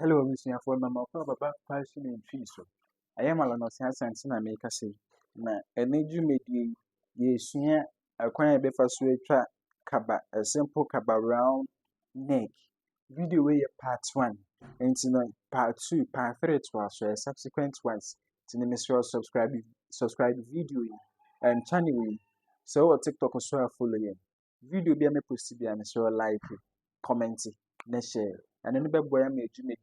Hello, Mr. For Mama Papa Passion in Trees. I am a no sense and I make a say. I need you make ye sooner acquire before sweater kaba, a simple kaba round neck. Video way part 1, and part 2, part 3 to us, subsequent ones. To the Mr. Subscribe video and channel. So, TikTok or so follow you. Video be a me post be a Mr. Like, comment, and share. And then the boy made you make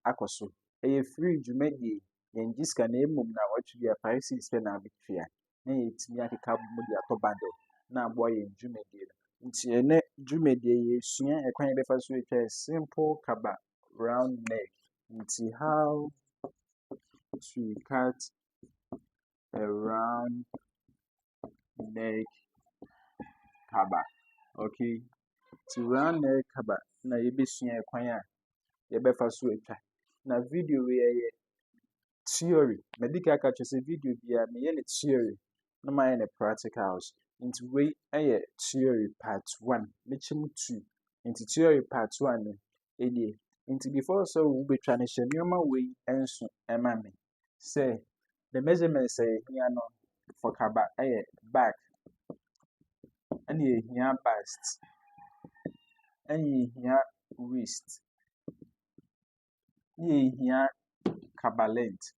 akoso. A free Jumedi, and this can name na what you are Paris spend a bit fear. Nay, it's me at a cab moody at Tobando. Now, boy, in Jumedi. It's a net Jumedi, soon a kind of first with a simple kaba round neck. It's how to cut a round neck kaba. Okay, to round neck kaba. Now you be seeing a choir. You better switch. Na video we theory medical catch say video bia me yen theory na my yen practicals into we theory part 1 mechim 2 into theory part 1 edi into before so we be trying to share nyoma we enso ema me say the measurement say here no for kaba back and here bust and here wrist here kaba length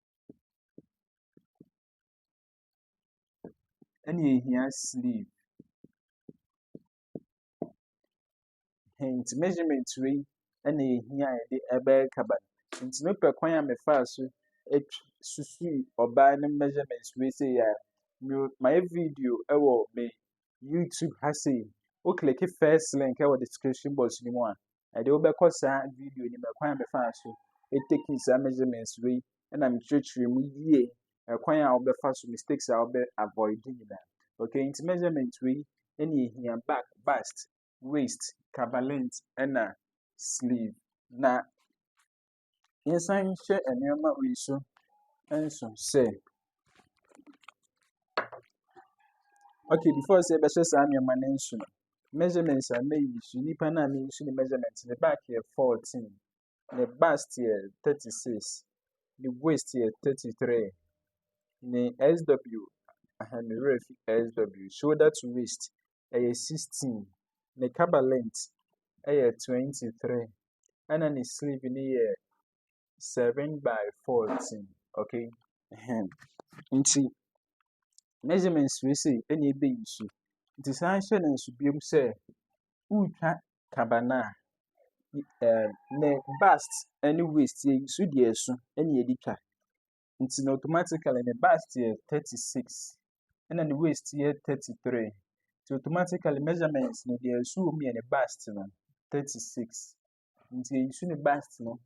and here sleeve hint measurement we and here the ebe kaba hint no pe kwan am fa so susu oba ne measurements we say ya my video ewo me YouTube has say o click first link e description box ni mo a de obekọ sa video ni me kwan am fa so it taking some measurements we and I'm church mu yie kwan a obefa so mistakes a obe avoiding that okay into measurement we any here back bust waist kaba length and sleeve na insan share enema we so enso say okay before say be say sa enema na enso measurements are made so nipa na me use the measurement the back here 14 the bust here 36 the waist here 33 the SW and the ref SW shoulder to waist 16 the kaba length 23 and then the sleeve in here 7/14 okay into measurements we say any be issue it is answer and should be say ultra kabana ne bust any waist so the so any edika it's automatically the bust here 36 and then the waist here 33 so automatically measurements no the so me and the bust no 36 into you the bust no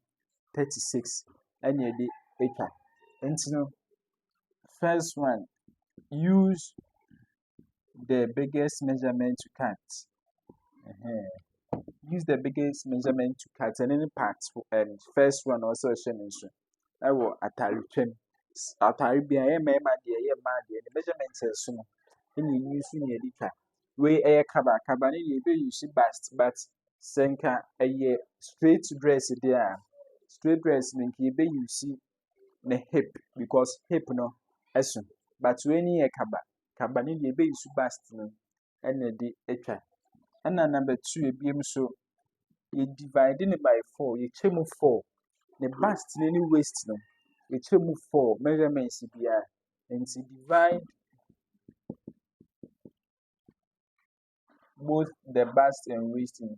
36 and the eka and no first one use the biggest measurement to cut use the biggest measurement to cut and any part and first one also showing so I will atari bia mema de the measurements so any use in edika we kaba ni be use bust but senka straight dress there straight dress mean ki be use the hip because hip no esun but when you kaba ni be use bust no and the etwa and number 2 ebiem so you dividing it by 4 you chemu 4 the bust any waist no you chemu 4 measurements bia and to divide both the bust and waist in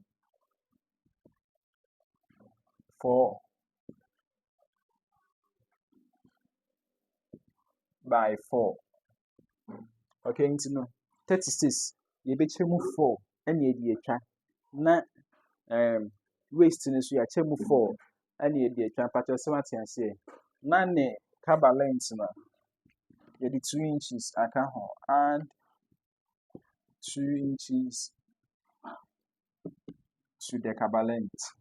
4/4 okay into no 36 you be chemu 4 and you dey twa na waist ni so ya chemu 4 and you dey twa patcho se wate ase na ne kaba length na you dey 2 inches aka ho and 2 inches to the kaba length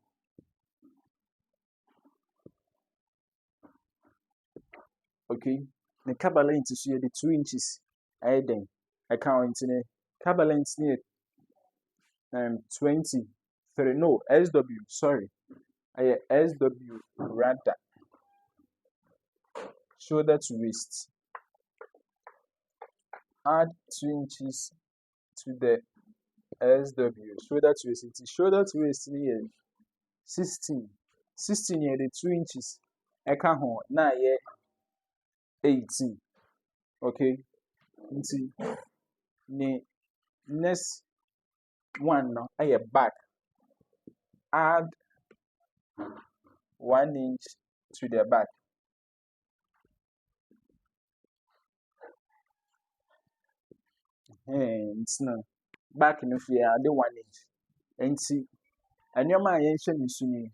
okay the kaba length is you dey 2 inches then account in kaba length near 23 no SW sorry SW rather. Shoulder to waist. Add 2 inches to the SW. Shoulder to waist. Shoulder to waist is 16. 16 here, the 2 inches. Eka ho na 18. Okay. Nti the next one now back. Add 1 inch to the back. It's no back in the add 1 inch. And see, and your man mentioned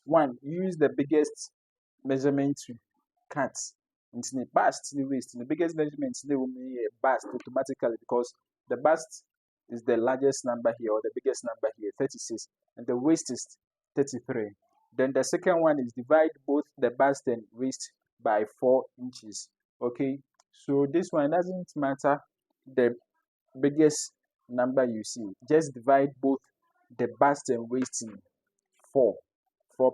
one, use the biggest measurement to cut. It's the bust the waist. The biggest measurement they will be bust automatically because the bust is the largest number here or the biggest number here, 36, and the waist is 33. Then the second one is divide both the bust and waist by 4 inches. Okay, so this one doesn't matter the biggest number you see, just divide both the bust and waist in 4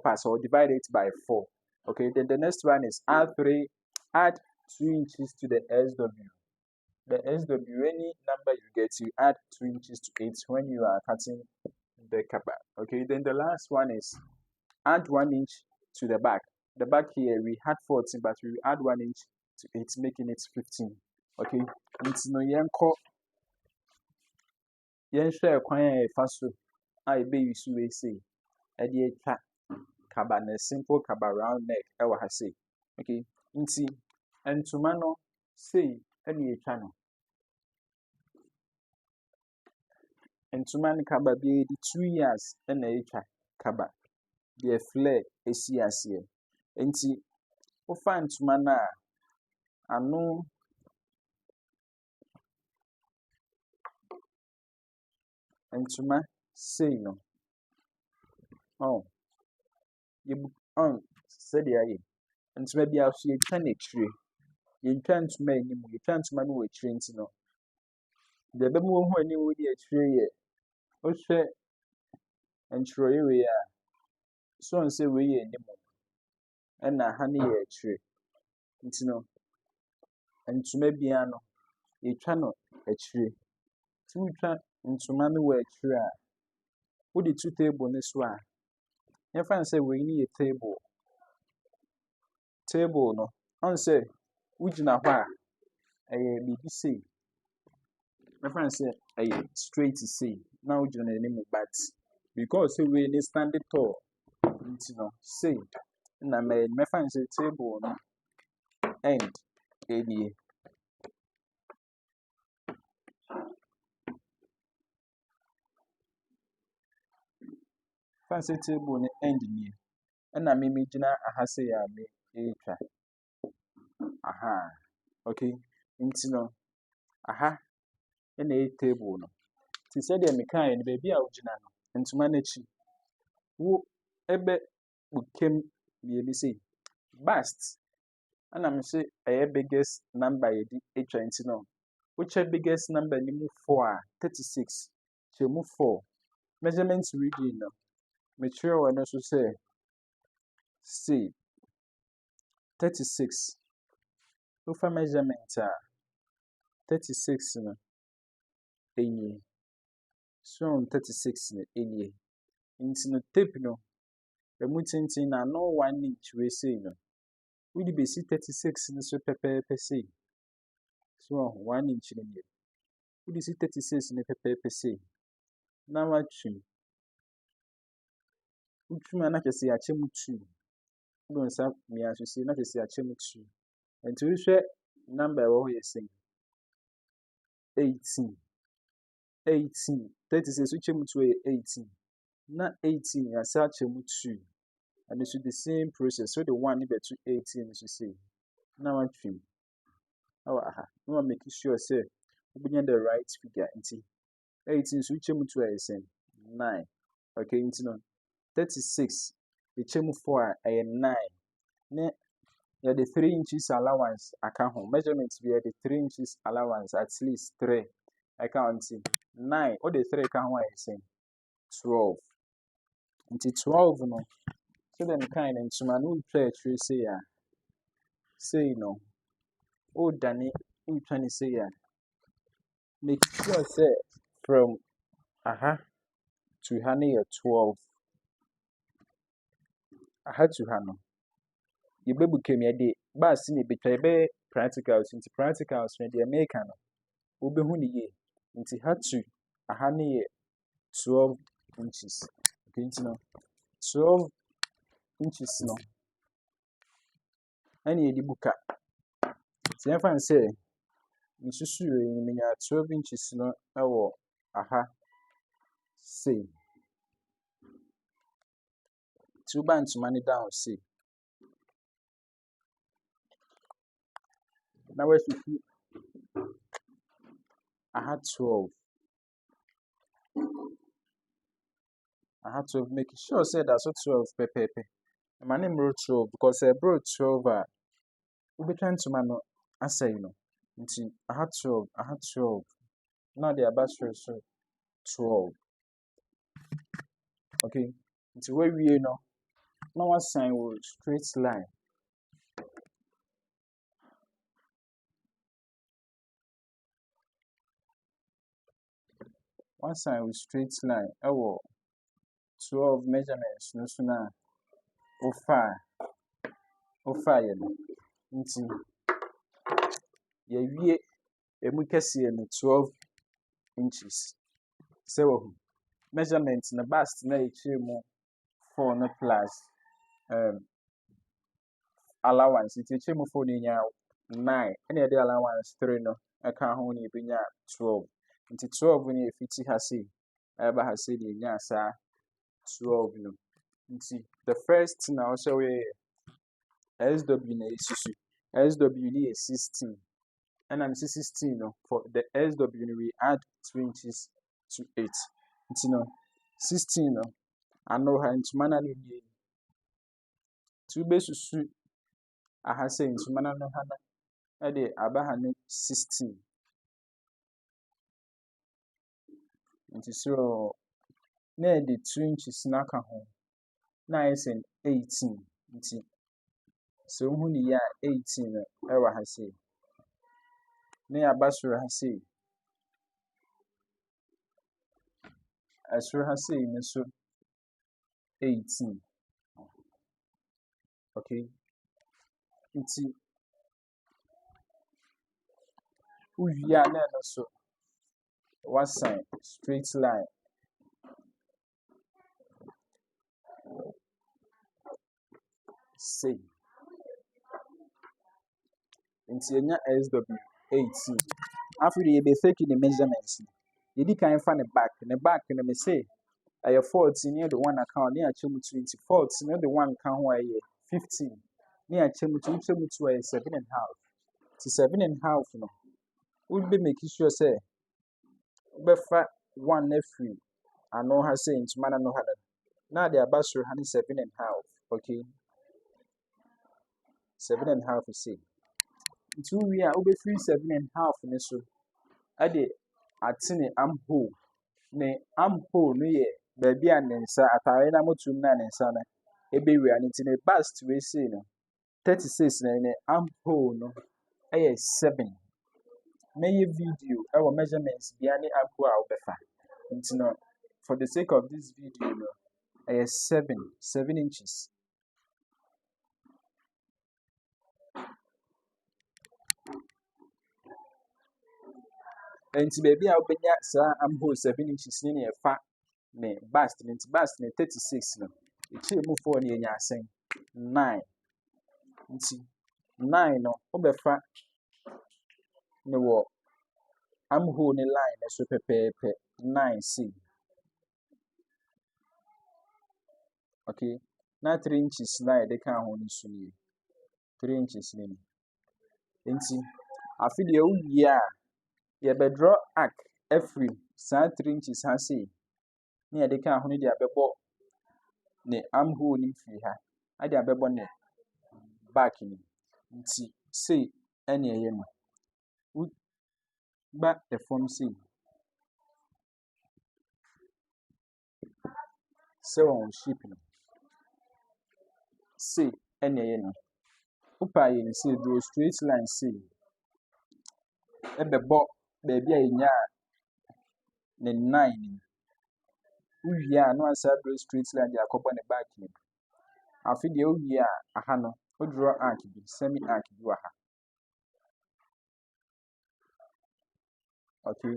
parts or divide it by 4. Okay, then the next one is add 2 inches to the SW. The SW, any number you get, you add 2 inches to it when you are cutting the kaba. Okay, then the last one is add 1 inch to the back. The back here we had 14, but we add 1 inch to it, making it 15. Okay, it's no yanko. Yen share kwan faso. I be you so say. Edi etwa kaba na simple kaba round neck ewa ha say. Okay, nti entuma no say edi etwa no. Entuma no kaba be di 2 years na etwa kaba. The flare esi ase. Nti wo fa entuma na ano entuma say no. Oh. You said yeah. Ntuma bia so ye twa na tire. Ye twa ntuma animu, ye twa ntuma no we tire nti no. De be mo hu ani wo di tire ye. O hwe ntiro ye we a. So nse we ye animu. Na ha ne ye tire. Nti no. Ntuma bia no ye twa no tire. Ti wo twa ntuma no we tire a. Wo di 2 table ne so a. Ye fa nse we ni ye table. Table no. On say ujina hɔ a bibi say my friend say straight say na ujina n'anim but because say we need stand tall nti no say na my friend say table no end enie fan say table no end nie na me gina aha say ya me etwa aha okay nti no aha na table no ti say de me kan no baby a ujina no ntuma na chi wo ebe bukem be say bust and I'm say biggest number yedi etwa nti no which biggest number ni mu 4 36 che mu 4 measurement reading no me sure we no so say 36 so for measurement 36 no eni so 36 no eni nti no tape no emu tintin na no 1 inch we say no we be see 36 no so pepe say so 1 inch ni we see 36 no pepe say na wa twim utwim na kese ya chem 2 don sa mi asose na kese ya chem 2 enti we hwe number wo ye say 18 36 we chem 2 ye 18 na 18 ya sa chem 2 and it should the same process so the one be to 18 so say na wa twim aha no make sure say we get the right figure nti 18 so chem 2 ye say 9 okay nti no 36 the chem 4 9 ne yeah the 3 inches allowance account home measurement be the 3 inches allowance at least 3 account 9 or the 3 can one say 12 into 12 no So them kind and to man who play tree say no. Oh Danny, who trying to say make sure say from to honey 12. To hano. You baby came here day, but see me betray practicals into practicals when they make no. Ube huni ye into honey 12 inches. Okay, no 12 inches no. Any the book. See, I find say, Mrs. You 12 inches no. Oh, say. 2 bands money down, say. Now, where's you? 12. 12. Make sure say that's what 12 pepe. My name wrote 12 because I brought 12. We be trying to man. I say, you know. Until 12. 12. Now they are back so 12. Okay. Until where we know. Now one sign will straight line. One sign with straight line. 12 measurements. No sooner. Ofa ye no. Nti ye wie emu kese no 12 inches. Se wo measurement na bust na echi mu 4 no plus allowance. It echi mu 4 nya 9. Ene e dey allowance 3 no. Eka ho ni ebenya 12. Nti 12 ni efiti ha sei. Eba ha sei ni nya sa 12 no. Nti the first thing I also we SW na isusu. SW ni is 16. And I'm 16 no. For the SW we add 2 inches to 8. It's 16 no. I know how into mana no ye. 2 base susu. I say into mana no hana. Ede abahane 16. Into so na the 2 inches na ka ho. Na is 18. Into so who ni ya 18 no. Ewa ha say. Ne abasura ha say. Asura ha say ne so 18. Okay. Nti uya na no so one side straight line. Say. Nti enya SW 18. After you be taking the measurements. You di kan fa ne back. Ne back no me say aye 14 near the one account near chemu 20. 14 near the one account who aye 15. Near chemu 2 aye 7 and half. To 7 and half no. Would be making sure say befa one free. I know her saying to man no had. Now the abasur honey 7 and half. Okay. 7 and half you see. 2 we are over free 7 and half in so. Ade atine amho. Ne amho no ye. Baby and nensa atare na motum na nensa na. Ebe we an intine bust we say no. 36 na ne amho no. 7. May video our measurements be any amho a obefa. Intino for the sake of this video no. 7 inches. And baby, I'll be sir, I'm 7 inches near fat, ne bust, and bust, 36. No, it's move for near saying 9. 9 no, over fat, no war. I'm holding line as super paper 9C. Okay, now 3 inches 9, they can't hold soon. 3 inches in. I feel the yeah. You be draw arc every 3 inches ha say na de kan ho ne de abebo ne amho ni free ha ade abebo ne back ni nti say ene eye no ba the form say so on shipping say ɛna ɛyɛ no. Wopa ayɛ no say draw straight line say. Ɛbɛbɔ baabi a yɛnyaa ne 9 no. Wowie a na wasan draw straight line de akɔbɔ ne back no. Afei deɛ wowie a aha no wo draw arc bi, semi arc bi wɔ ha. Okay.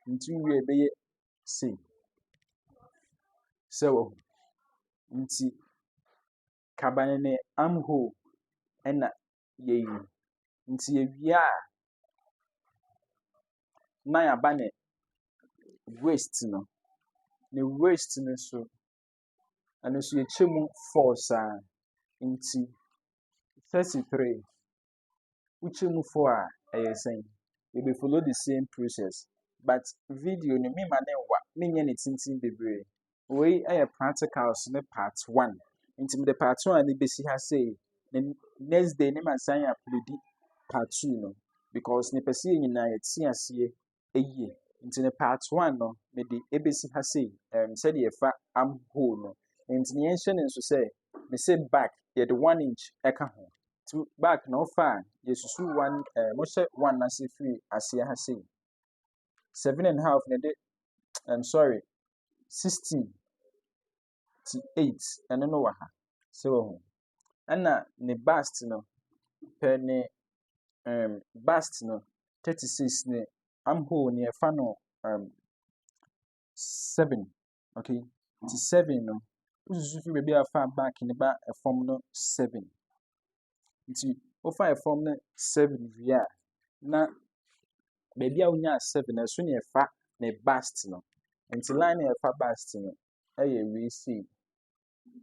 Nti wowie ɛbɛyɛ say. Sɛ wɔ ho. Nti kaba no ne armhole ɛna yɛyi. Nti yɛwie a na yɛaba ne waist no. Ne waist no so ɛno nso yɛkyɛ mu 4 saa. Nti 33. Wokyɛ mu 4 a ɛyɛ sɛn? You will follow the same process. But video no me ma ne wa, menyɛ ne tintin bebree. Wei ɛyɛ practicals ne part 1. Nti me de part 1 ne besi ha sei. The next day ne ma san upload part 2 no because ne pɛ sɛ yɛn nyinaa yɛte aseɛ ɛyie. Nti ne part 1 no me de ebesi ha sei. Sɛdeɛ yɛfa armhole no. Nti ne yɛnhyɛ ne nso sɛ me say back yɛde 1 inch ɛka ho. To back na ofa yesusu 1 mohyɛ 1 na se free asia ha sei 7.5 na de 16 to 8 ɛno no wɔ ha sɛ wɔ ho ɛna ne bust no pɛ ne bust no 36 ne armhole ne ɛfa no 7 okay nti 7 no wosusu free baabi a fa back ne ba ɛfam no 7 nti wofa ɛfam no 7 wie a na baabi a wonya 7 ɛso ne ɛfa ne bust no. Nti line ne ɛfa bust no ɛyɛ wei sei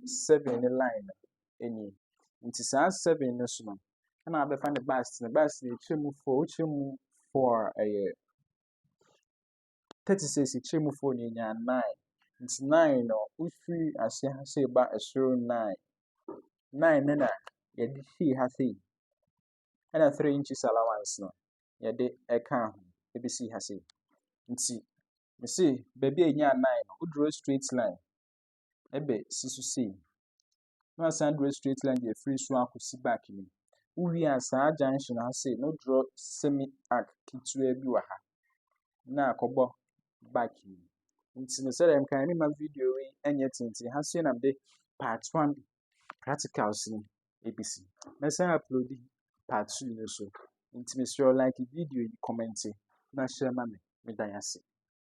7 ne line no ɛni. Nti saa 7 no so no ɛna abɛfa ne bust no yɛkyɛ mu 4 wokyɛ mu 4 a ɛyɛ 36 yɛkyɛ mu 4 na yɛnya 9. Nti 9 no wofiri ahyɛ ha sei ba ɛsoro 9 no na yɛde hwee ha sei ɛna 3 inches allowance no yɛde ɛka ho ebesi ha sei. Nti me say baabi a yɛnya 9 no wo draw straight line ɛbɛ si so sei. Na wasan draw straight line de afiri so akɔsi back no. Wowie a saa junction ha sei no draw semi arc ketewa bi wɔ ha na akɔbɔ back no. Nti no sɛdeɛ mkan ne ma video yi ɛnyɛ tenten ha sei na mede part 1 practicals no ebesi. Mɛsan upload part 2 no so. Nti mesrɛ like video yi comment na share ma me. Meda yase.